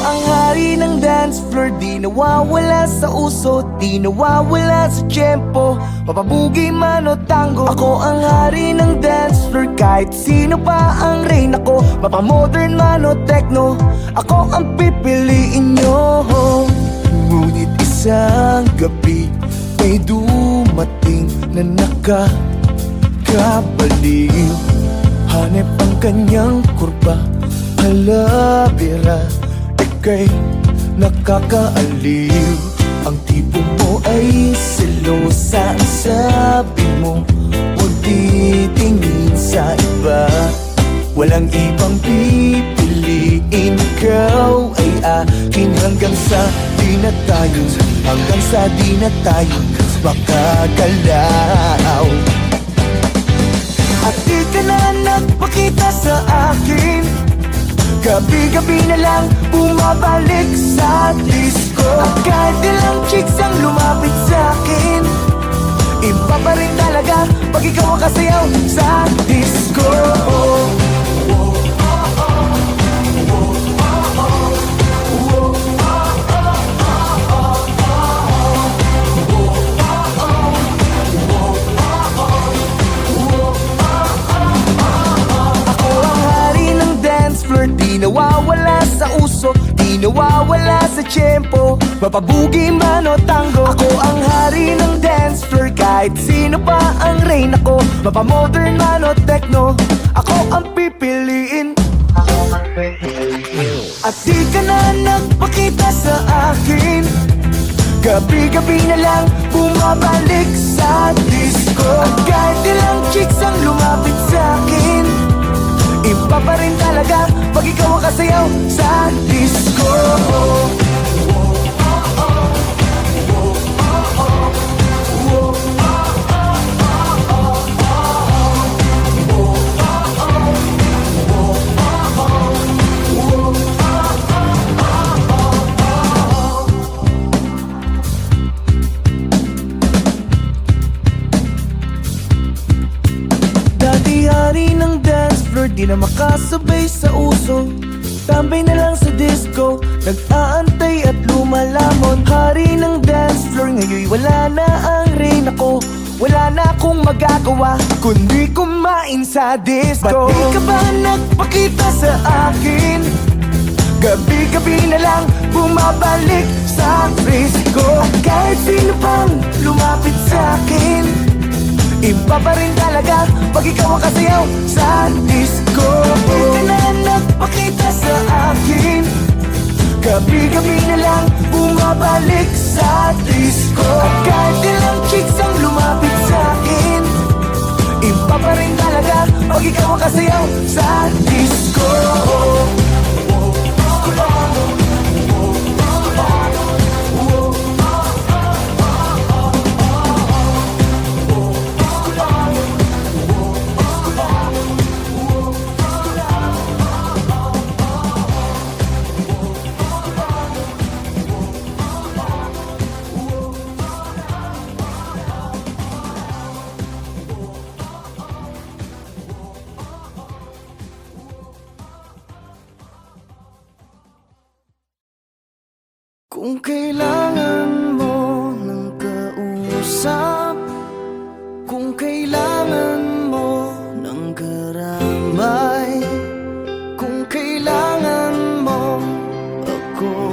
ang hari ng dance floor, di nawawala sa uso, di nawawala sa tiyempo. Papabugi man o tango, ako ang hari ng dance floor. Kahit sino pa ang reyna ko, mapamodern man o techno, ako ang pipiliin nyo. Ngunit isang gabi may dumating na nakakabaliw. Hanep ang kanyang kurba, halabira, ika'y nakakaaliw. Ang tipo mo ay selosa, ang sabi mo huwag titingin sa iba. Walang ibang pipiliin, ikaw ay akin hanggang sa di na tayo, hanggang sa di na tayo makagalaw. At di ka na nagpakita sa akin, gabi-gabi na lang bumabalik sa disco. At kahit ilang chicks ang lumapit sa akin, iba pa rin talaga pag ikaw ang kasayaw sa disco. Di nawawala sa uso, di nawawala sa tiyempo. Mapabugi man o tango, ako ang hari ng dance floor. Kahit sino pa ang reyna ko, mapamodern man o techno, ako ang pipiliin. At di ka na nagpakita sa akin, gabi-gabi na lang bumabalik sa disco. At kahit ilang chicks ang lumapit sa akin, iba pa rin talaga pag ikaw ang kasayaw sa disco. Dati-hari ng dance floor, di na makasabay sa uso, tambay na lang sa disco, nag-aantay at lumalamon. Hari ng dance floor, ngayon wala na ang reyna ko, wala na akong magagawa kundi kumain sa disco. Ba't di ka ba nagpakita sa akin? Gabi-gabi na lang bumabalik sa disco. At kahit sino pang lumapit sa akin, iba pa rin talaga pag ikaw ang kasayaw sa disco. Di ka na nagpakita sa akin, gabi-gabi na lang bumabalik sa disco. At kahit ilang chicks ang lumapit sa akin, iba pa rin talaga pag ikaw ang kasayaw sa disco. Kung kailangan mo ng kausap, kung kailangan mo ng karamay, kung kailangan mo ako,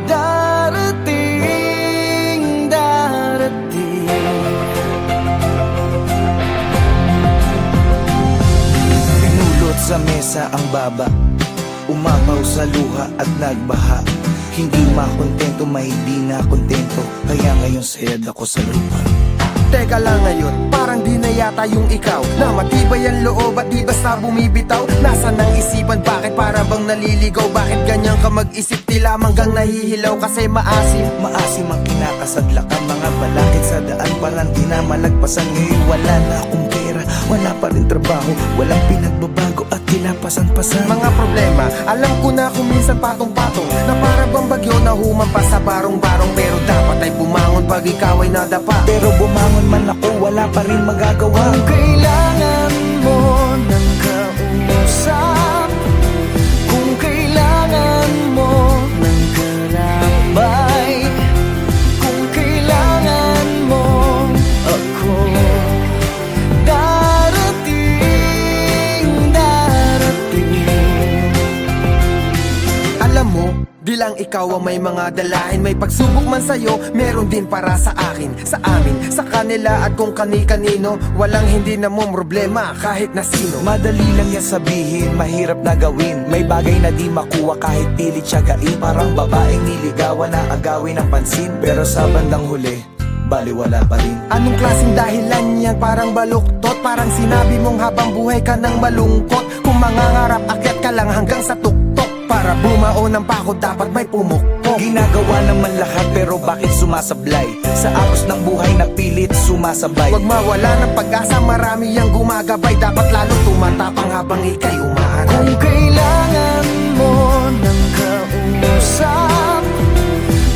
darating, darating. Pinulot sa mesa ang baba, umapaw sa luha at nagbaha. Hindi makontento, may di na kontento, kaya ngayon sayad ako sa lupa. Teka lang ngayon, parang di na yata yung ikaw, na matibay ang loob at di basta bumibitaw. Nasaan ang isipan, bakit para bang naliligaw? Bakit ganyan ka mag-isip, di lamang gang nahihilaw? Kasi maasim, maasim ang kinakasadlak ang mga balakid sa daan, parang di na malagpasan. Ngayon wala na akong pera, wala pa rin trabaho, walang pinagbabago at kinapasan-pasan. mga problema, alam ko na kung minsan patong-patong, na para bang bagyo na humampas sa barong-barong. Pero dapat ay bumangon pag ikaw ay nadapa. Pero bumangon man ako, wala pa rin magagawa. Kung kailangan mo ng kausap, kung kailangan mo ikaw ang may mga dalahin. May pagsubok man sa'yo, meron din para sa akin, sa amin, sa kanila at kung kani-kanino. Walang hindi na mo problema kahit na sino. Madali lang yan sabihin, mahirap na gawin. May bagay na di makuha kahit pilit siyagain. Parang babaeng niligawan na agawin ng pansin, pero sa bandang huli, baliwala pa rin. Anong klaseng dahilan yan? Parang baluktot. Parang sinabi mong habang buhay ka nang malungkot. Kung mangangarap, akyat ka lang hanggang sa tuktok. Para bumao ng pako, dapat may pumukpok. Ginagawa naman lahat pero bakit sumasablay? Sa agos ng buhay na pilit sumasabay. Huwag mawala ng pag-asa, marami yang gumagabay. Dapat lalo tumatapang habang ikay umaaral. Kung kailangan mo ng kausap,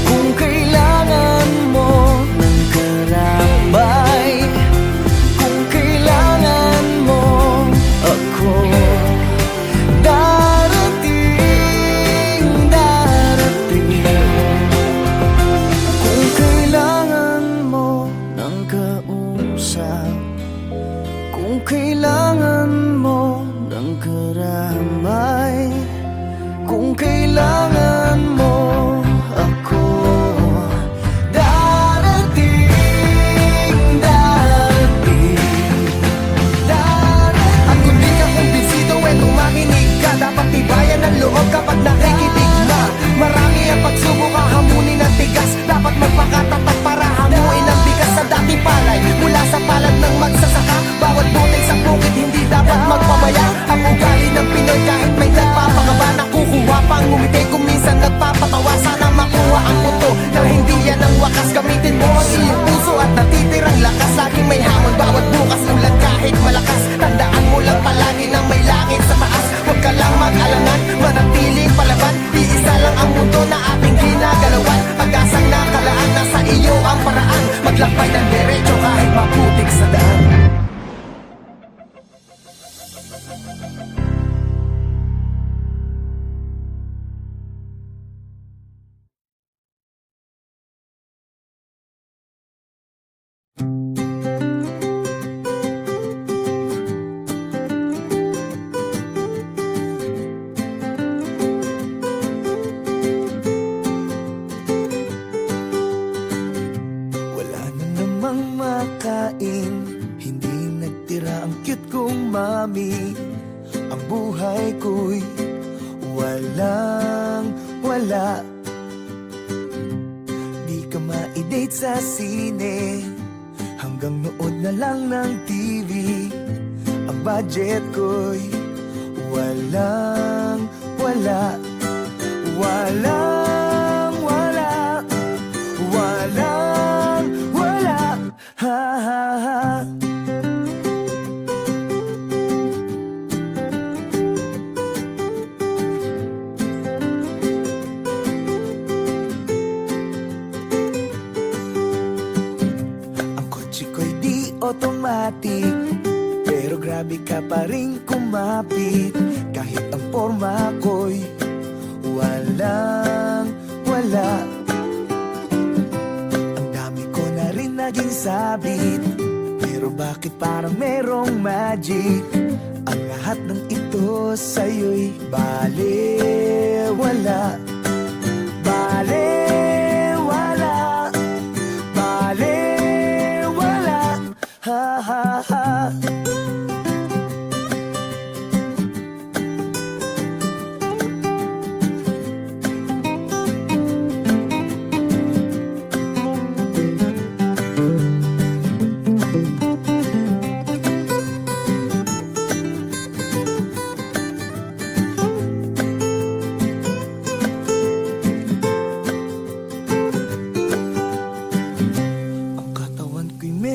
kung kailangan mo ng karambay, kung kailangan mo ako, darating, darating. Kung kailangan mo ng kausap, kung kailangan mo ng karamay, kung kailangan mo ako, darating, darating, darating. At kung di ka kumbinsido, makinig ka. Dapat tibayan ang loob kapag nakikinig na. Marami ang pagsubok, hahamunin ang tigas. Dapat magpakatapat para hamuin ang bigas sa dating palay. Mula sa palad ng magsasaka, bawat butil sa bukid hindi dapat magpabaya. Ang ugali ng Pinoy kahit may nagpapakaba, nakukuha pang ngumiti kung minsan nagpapatawa. Sana makuha ang punto na hindi yan ang wakas. Gamitin mo ang iyong puso at natitirang lakas. Laging may hamon bawat bukas, ulan kahit malakas. Tandaan mo lang palagi na may langit sa taas. Huwag ka lang mag-alangan, manatiling palaban. Iisa lang ang mundo na ating ginagalawan. Pag-asang nakalaan, nasa iyo ang paraan. Maglakbay ng derecho kahit maputik sa daan. Wala na namang makain, hindi nagtira ang cute kong mami. Ang buhay ko'y walang wala. Di ka ma-date sa sine, hanggang nood na lang ng TV. Ang budget ko'y walang wala. Walang wala. Walang wala. Ha ha ha. Ang kotse ko'y di automatic, pero grabe ka pa rin kumapit. Kahit ang forma ko'y walang wala. Ang dami ko na rin naging sabit, pero bakit parang merong magic? Ang lahat ng ito sa'yo'y balewala. Balewala. Balewala. Ha ha ha.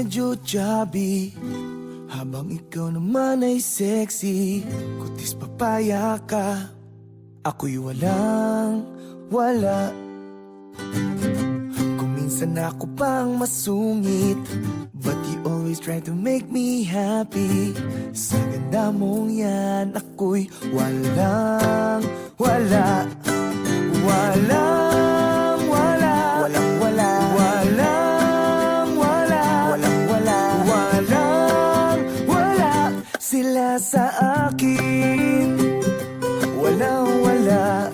medyo chubby, habang ikaw naman ay sexy. Kutis papaya ka, ako'y walang wala. Kung minsan ako pang masungit, but you always try to make me happy. Sa ganda mong yan, ako'y walang wala. Walang wala. Walang wala. Walang wala. Walang wala. Walang wala. Sila sa akin. Walang wala.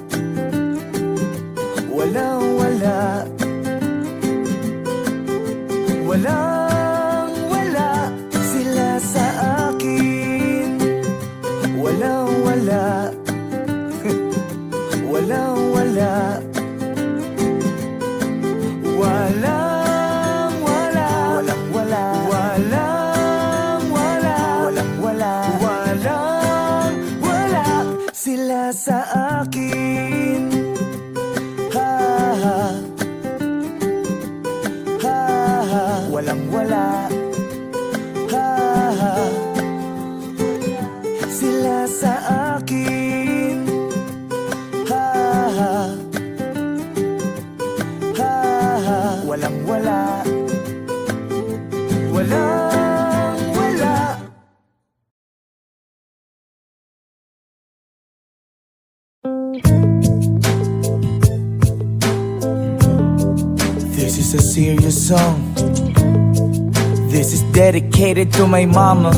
a serious song. This is dedicated to my mama,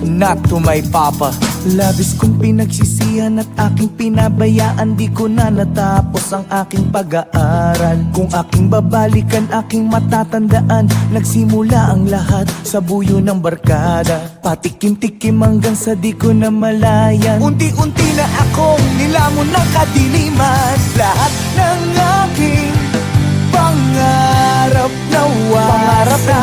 not to my papa. Labis kong pinagsisihan at aking pinabayaan, di ko na natapos ang aking pag-aaral. Kung aking babalikan, aking matatandaan, nagsimula ang lahat sa buyo ng barkada. Patikim-tikim hanggang sa di ko na malayan. Unti-unti na akong nilamon ng kadiliman. Lahat ng aking pangarap nawasak.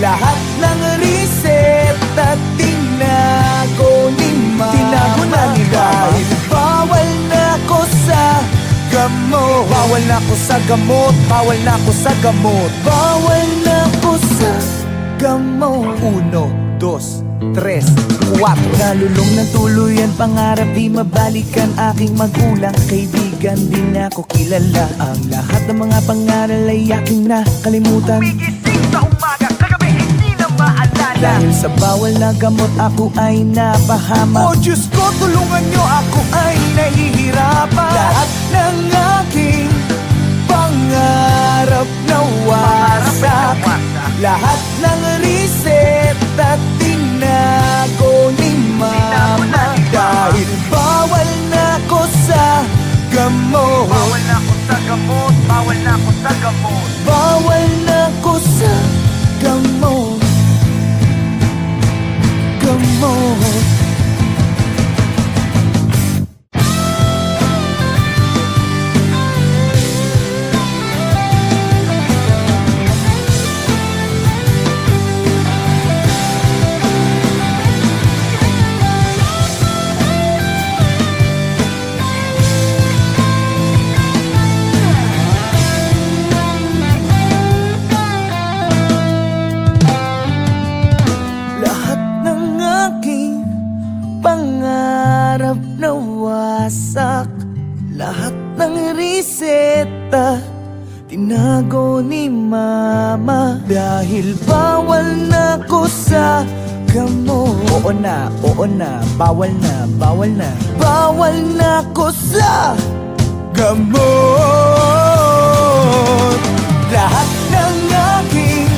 Lahat ng reseta tinago ni mama. Tinago na ni mama. Bawal na ko sa gamot. Bawal na ko sa gamot. Bawal na ko sa gamot. Bawal na ko sa gamot. 1, 2, 3, 4. Nalulong ng tuluyan, pangarap di mabalikan. Aking magulang, kaibigan, di na ko kilala. Ang lahat ng mga pangaral ay aking nakalimutan. Umigising sa umaga, kagabi hindi na maalala. Dahil sa bawal na gamot ako ay napahama. Oh Diyos ko, tulungan nyo, ako ay nahihirapan. Lahat ng aking pangarap nawasak. Lahat ng reseta tinago ni mama. Dahil bawal na ko sa gamot. Bawal na ko sa gamot. Bawal na ko sa gamot. Bawal na ko sa gamot. Gamot. Pangarap nawasak. Lahat ng reseta tinago ni mama. Dahil bawal na ko sa gamot. Oo na, bawal na, bawal na. Bawal na ko sa gamot. Lahat ng aking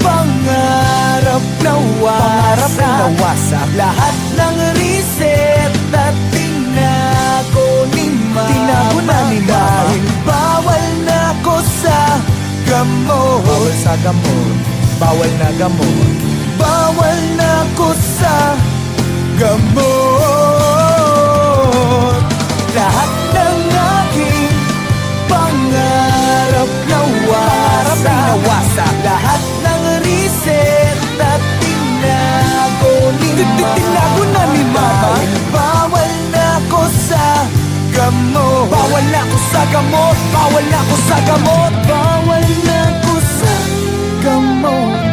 pangarap nawasak. Lahat ng reseta tinago ni mama. Tinago na ni mama. Dahil bawal na ko sa gamot. Bawal sa gamot. Bawal na gamot. Bawal na ko sa gamot. Lahat ng aking pangarap nawasak. Lahat ng reseta tinago ni mama. Tinago na ni mama. Bawal na ko sa gamot. Bawal na ko sa gamot. Bawal na ko sa gamot. Bawal na ko sa gamot.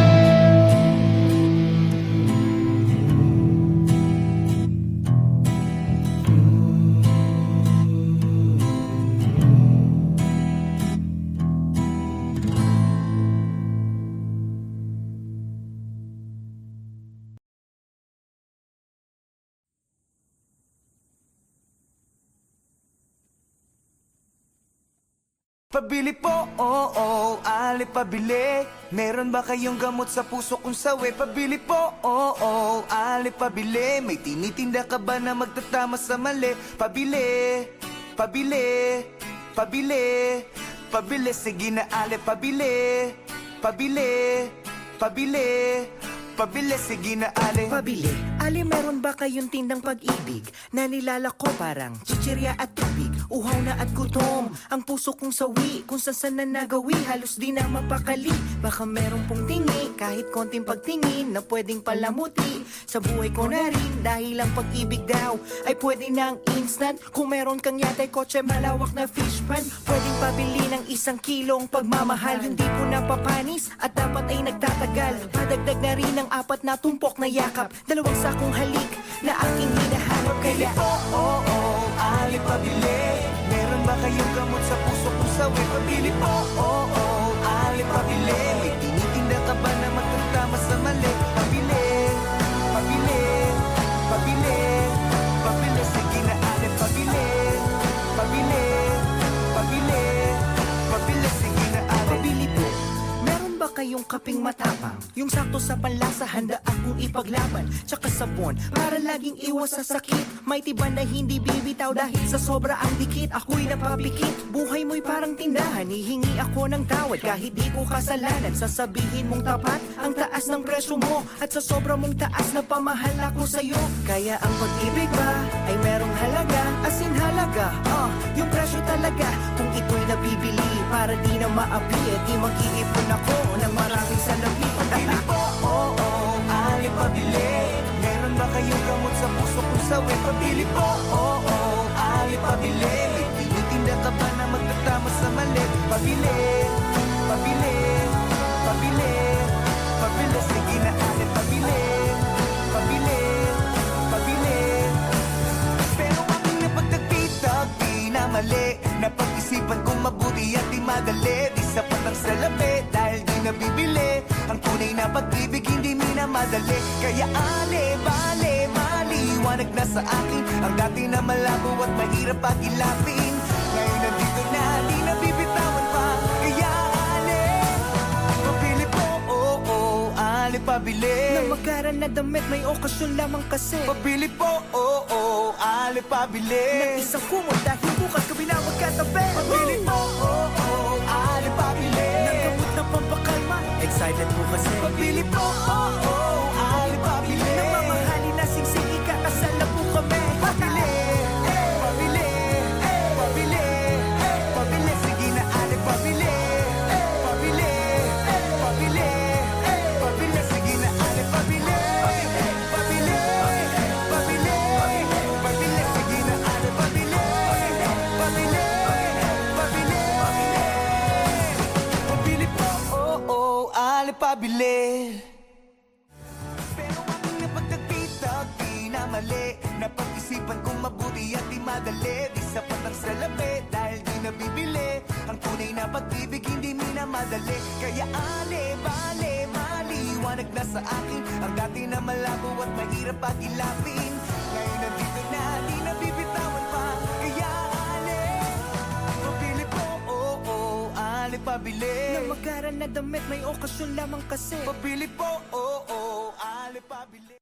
Pabili po, oo, ali pabili. Meron ba kayong gamot sa puso kung sawi? Pabili po, oo, ali pabili. May tinitinda ka ba na magtatama sa mali? Pabili, pabili, pabili, pabili. Sige na ali pabili, pabili, pabili, pabili. Sige na ali. Pabili, ali meron ba kayong tindang pag-ibig na nilalako parang chichirya at tubig? Uhaw na at gutom, ang puso kong sawi. Kung saan na nagawi, halos di na mapakali. Baka meron pong tingi, kahit konting pagtingin na pwedeng palamuti sa buhay ko na rin. Dahil ang pag-ibig daw ay pwede ng instant. Kung meron kang yatay kotse, malawak na fish pan, pwedeng pabili ng 1 kilong pagmamahal. Hindi po napapanis at dapat ay nagtatagal. Padagdag na rin ng 4 na tumpok na yakap, 2 sakong halik na aking hinahanap. Kaya oo, ali pabili. Meron ba kayong gamot sa puso kung sawi? Pabili po, oo, ali pabili. May tinitinda ka ba na magtatama sa mali? Pabili, pabili, pabili, pabili. Sige na ali pabili, pabili, pabili, pabili. Sige na ali. pabili Yung sakto sa panlasa, handa akong ipaglaban. Tsaka sabon, para laging iwas sa sakit. May tiban na hindi bibitaw dahil sa sobra ang dikit. Ako'y napapikit, buhay mo'y parang tindahan. Hihingi ako ng tawad kahit di ko kasalanan. Sasabihin mong tapat ang taas ng presyo mo, at sa sobra mong taas na pamahal ako sa'yo. Kaya ang pag-ibig ba ay merong halaga, as in halaga, yung presyo talaga. Kung ito'y nabibili para di na maapi, di mag-iipon ako ng maraming salapi. Pabili po, alin pabili. Meron ba kayong gamot sa puso kung sawi? Pabili po, alin pabili. May tinitinda ka ba na magtatama sa mali? Pabili, pabili, pabili, pabili. Sige na alin pabili, pabili, pabili. Pero aking napagtagpitag, di na mali. Napag-isipan kong mabuti at di madali. Di sapat ang salapi dahil di nabibili. Ang tunay na pag-ibig hindi minamadali. Kaya bale, maliwanag na sa akin ang dati na malabo at mahirap pag-ilapin. Ngayon nandito na, di na bibitawan pa. Kaya pabili po, pabili. Na magaran na damit, may okasyon lamang kasi. Pabili po, pabili. Ng isang kumot dahil bukas kami na magkatabi. Pabili po, pabili. Ng gamot na pampakalma, excited po kasi. Pabili po, pabili. Nang mamahalin na singsing, ikakasal na po kami. Pabili, pabili, pabili, pabili. Sige na pabili, pabili, pabili, pabili. Sige na pabili, pabili, pabili, pabili. Sige na pabili, pabili, pabili. Pabili po, pabili. Pero aking napagtagpitag, di na mali. Napag-isipan kong mabuti at di madali. Di sapat ang salapi dahil di nabibili. Ang tunay na pag-ibig hindi minamadali. Kaya bale, maliwanag na sa akin ang dati na malabo at mahirap pag-ilapin. Ngayon nandito na, di na bibitawan pa. Kaya pabili po, pabili. Na magaran na damit, may okasyon lamang kasi. Pabili po, pabili.